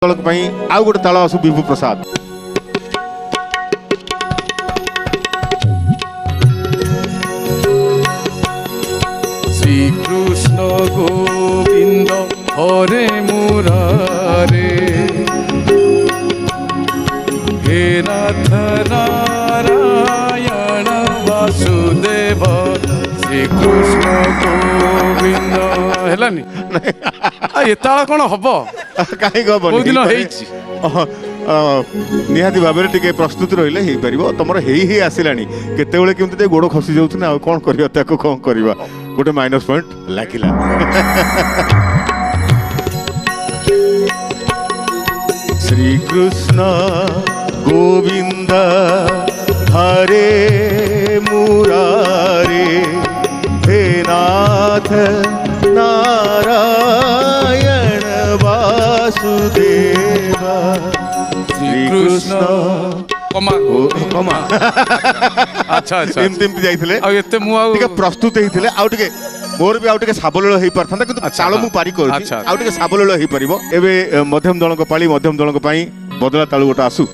दल आउ गोटे ताल आसु विभु प्रसाद। श्रीकृष्ण गोविंद हरे मुरारे हे नाथ नारायण वासुदेव श्रीकृष्ण गोविंद हेलानी ये ताल कौन हम कहीं बहुत दिन निहाती भाव में प्रस्तुत रही हो पार तुम ही आसला केत केमती गोड़ खसी जाऊँ आ कौन करवा कौन करवा गोटे माइनस पॉइंट लगिला। श्री कृष्ण गोविंद हरे मुरारे हे नाथ नारायण वासुदेवा श्री कृष्ण कमा कमा अच्छा अच्छा एमती एमती जाइथिले आ एते मु आ टिके प्रस्तुत हेइथिले आउ टिके मोर भी आउ टिके साबलल हेइ परथांता किंतु ताल मु पारी करछि अच्छा। आउ टिके साबलल हेइ परिबो एबे मध्यम दलक पाली मध्यम दलक पई बदला तालु गोटा आसु।